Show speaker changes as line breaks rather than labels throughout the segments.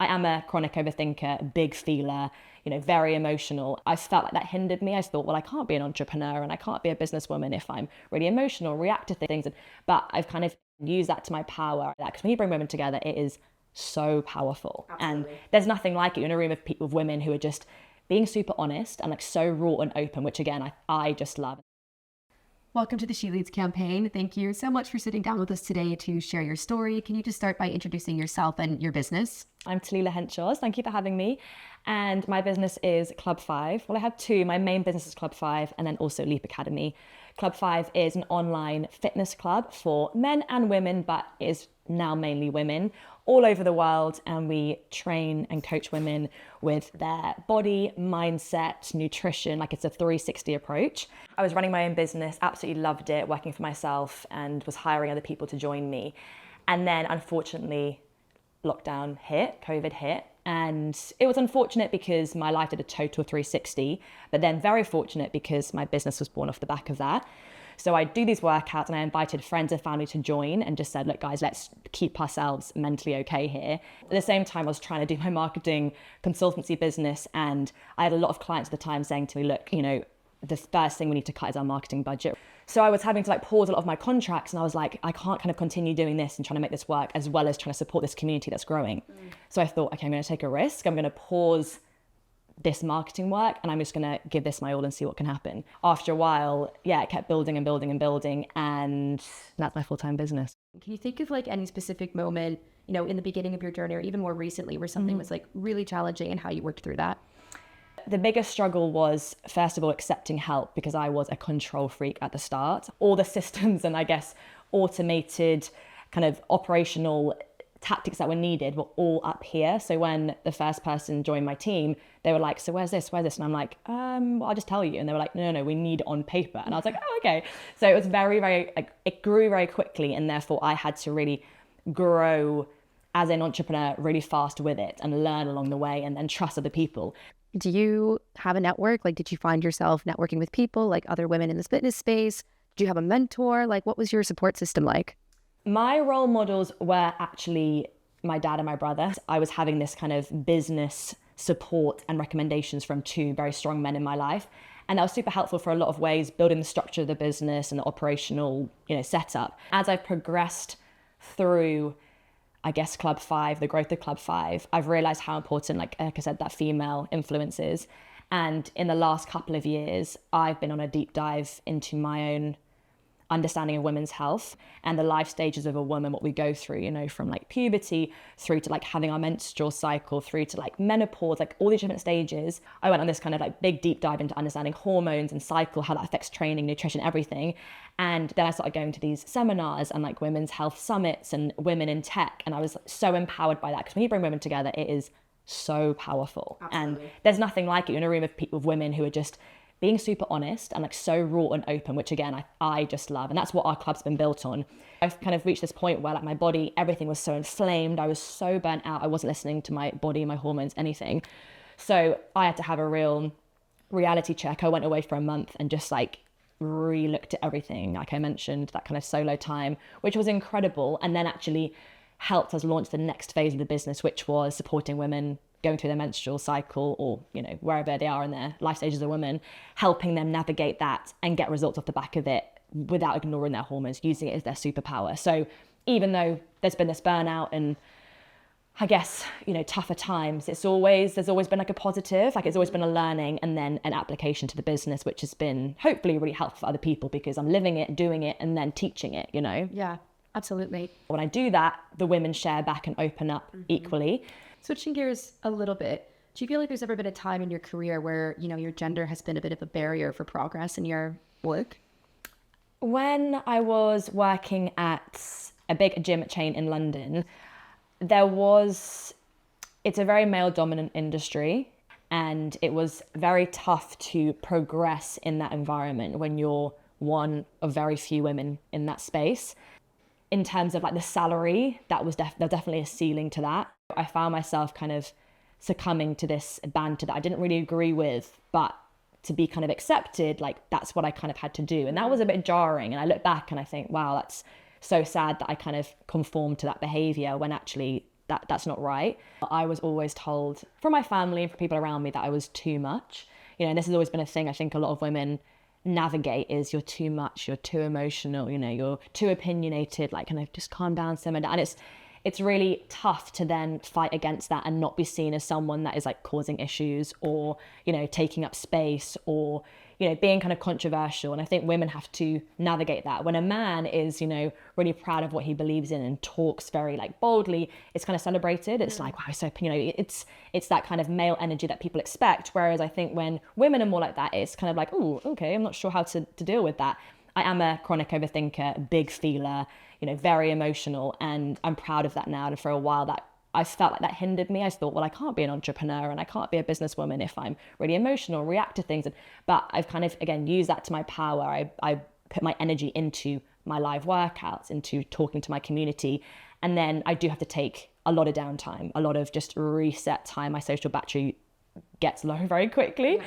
I am a chronic overthinker, big feeler, very emotional. I felt like that hindered me. I thought, well, I can't be an entrepreneur and I can't be a businesswoman if I'm really emotional, react to things. But I've kind of used that to my power. Because when you bring women together, it is so powerful. Absolutely. And there's nothing like it. You're in a room of people, of women who are just being super honest and like so raw and open, which again, I just love.
Welcome to the She Leads campaign. Thank you so much for sitting down with us today to share your story. Can you just start by introducing yourself and your business?
I'm Talilla Henchoz. Thank you for having me. And my business is Club 5. Well, I have two. My main business is Club 5 and then also Leap Academy. Club 5 is an online fitness club for men and women, but is now mainly women all over the world. And we train and coach women with their body, mindset, nutrition, like it's a 360 approach. I was running my own business, absolutely loved it, working for myself and was hiring other people to join me. And then unfortunately, lockdown hit, COVID hit. And it was unfortunate because my life did a total 360, but then very fortunate because my business was born off the back of that. So I do these workouts and I invited friends and family to join and just said, look, guys, let's keep ourselves mentally okay here. At the same time, I was trying to do my marketing consultancy business. And I had a lot of clients at the time saying to me, look, the first thing we need to cut is our marketing budget. So I was having to pause a lot of my contracts and I was like, I can't kind of continue doing this and trying to make this work as well as trying to support this community that's growing. So I thought, okay, I'm going to take a risk. I'm going to pause this marketing work and I'm just going to give this my all and see what can happen. After a while, it kept building and building and building, and that's my full-time business.
Can you think of any specific moment, in the beginning of your journey or even more recently where something was really challenging and how you worked through that?
The biggest struggle was, first of all, accepting help because I was a control freak at the start. All the systems and I guess automated kind of operational tactics that were needed were all up here. So when the first person joined my team, they were like, so where's this? And I'm like, well, I'll just tell you. And they were like, no, we need it on paper. And I was like, oh, okay. So it was very, very, it grew very quickly. And therefore I had to really grow as an entrepreneur really fast with it and learn along the way and then trust other people.
Do you have a network? Did you find yourself networking with people like other women in this fitness space? Do you have a mentor? What was your support system like?
My role models were actually my dad and my brother. I was having this kind of business support and recommendations from two very strong men in my life. And that was super helpful for a lot of ways, building the structure of the business and the operational, setup. As I've progressed through, I guess, Club 5, the growth of Club 5, I've realized how important, like I said, that female influence is. And in the last couple of years, I've been on a deep dive into my own understanding of women's health and the life stages of a woman, what we go through, from puberty through to having our menstrual cycle, through to menopause, all these different stages. I went on this kind of big deep dive into understanding hormones and cycle, how that affects training, nutrition, everything. And then I started going to these seminars and women's health summits and women in tech. And I was so empowered by that because when you bring women together, it is so powerful. Absolutely. And there's nothing like it. You're in a room of people, of women who are just being super honest and so raw and open, which again, I just love. And that's what our club's been built on. I've kind of reached this point where my body, everything was so inflamed. I was so burnt out. I wasn't listening to my body, my hormones, anything. So I had to have a real reality check. I went away for a month and just re-looked at everything. Like I mentioned, that kind of solo time, which was incredible. And then actually helped us launch the next phase of the business, which was supporting women going through their menstrual cycle or, wherever they are in their life stages as a woman, helping them navigate that and get results off the back of it without ignoring their hormones, using it as their superpower. So even though there's been this burnout and I guess, tougher times, there's always been a positive, it's always been a learning and then an application to the business, which has been hopefully really helpful for other people because I'm living it, doing it, and then teaching it,
Yeah, absolutely.
When I do that, the women share back and open up equally.
Switching gears a little bit, do you feel like there's ever been a time in your career where, your gender has been a bit of a barrier for progress in your work?
When I was working at a big gym chain in London, it's a very male dominant industry and it was very tough to progress in that environment when you're one of very few women in that space. In terms of the salary, there's definitely a ceiling to that. I found myself kind of succumbing to this banter that I didn't really agree with, but to be kind of accepted, that's what I kind of had to do. And that was a bit jarring. And I look back and I think, wow, that's so sad that I kind of conformed to that behavior when actually that's not right. I was always told from my family and from people around me that I was too much. And this has always been a thing I think a lot of women navigate, is you're too much, you're too emotional, you're too opinionated, like kind of just calm down, simmer down. And it's really tough to then fight against that and not be seen as someone that is like causing issues or, taking up space or, being kind of controversial. And I think women have to navigate that. When a man is, really proud of what he believes in and talks very like boldly, it's kind of celebrated. It's like, wow, so, it's that kind of male energy that people expect. Whereas I think when women are more like that, it's kind of like, oh, okay, I'm not sure how to deal with that. I am a chronic overthinker, big feeler, very emotional, and I'm proud of that now. And for a while that I felt like that hindered me. I thought, well, I can't be an entrepreneur and I can't be a businesswoman if I'm really emotional, react to things. But I've kind of, again, used that to my power. I put my energy into my live workouts, into talking to my community. And then I do have to take a lot of downtime, a lot of just reset time. My social battery gets low very quickly. Yeah.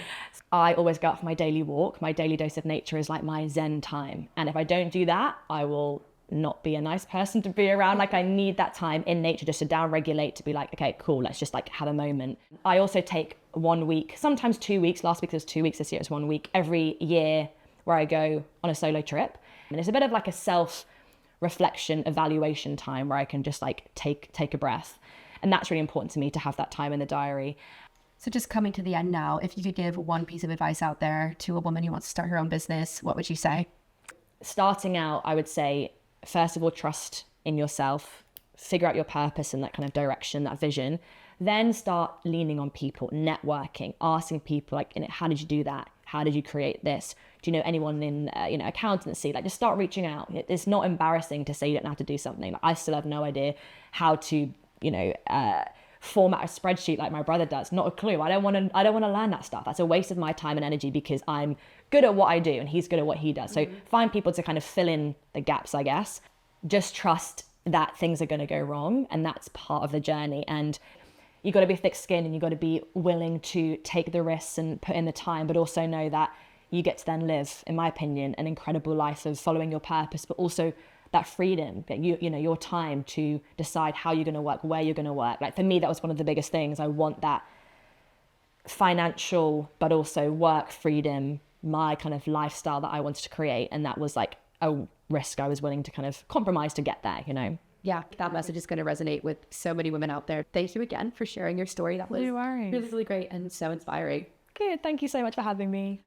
I always go out for my daily walk. My daily dose of nature is like my Zen time. And if I don't do that, I will not be a nice person to be around. Like I need that time in nature just to down-regulate, to be like, okay, cool, let's just like have a moment. I also take 1 week, sometimes 2 weeks. Last week it was 2 weeks, this year it's 1 week every year where I go on a solo trip. And it's a bit of like a self-reflection, evaluation time where I can just like take a breath. And that's really important to me, to have that time in the diary.
So just coming to the end now, if you could give one piece of advice out there to a woman who wants to start her own business, what would you say?
Starting out, I would say, first of all, trust in yourself, figure out your purpose and that kind of direction, that vision. Then start leaning on people, networking, asking people like, how did you do that? How did you create this? Do you know anyone in, accountancy? Like, just start reaching out. It's not embarrassing to say you don't know how to do something. Like, I still have no idea how to, format a spreadsheet like my brother does. Not a clue. I don't want to learn that stuff. That's a waste of my time and energy because I'm good at what I do and he's good at what he does. So find people to kind of fill in the gaps, I guess. Just trust that things are going to go wrong, and that's part of the journey. And you got to be thick-skinned and you got to be willing to take the risks and put in the time, but also know that you get to then live, in my opinion, an incredible life of following your purpose, but also that freedom, that your time to decide how you're going to work, where you're going to work. Like for me, that was one of the biggest things. I want that financial, but also work freedom, my kind of lifestyle that I wanted to create. And that was like a risk I was willing to kind of compromise to get there,
Yeah, that message is going to resonate with so many women out there. Thank you again for sharing your story. That was really great and so inspiring.
Good. Thank you so much for having me.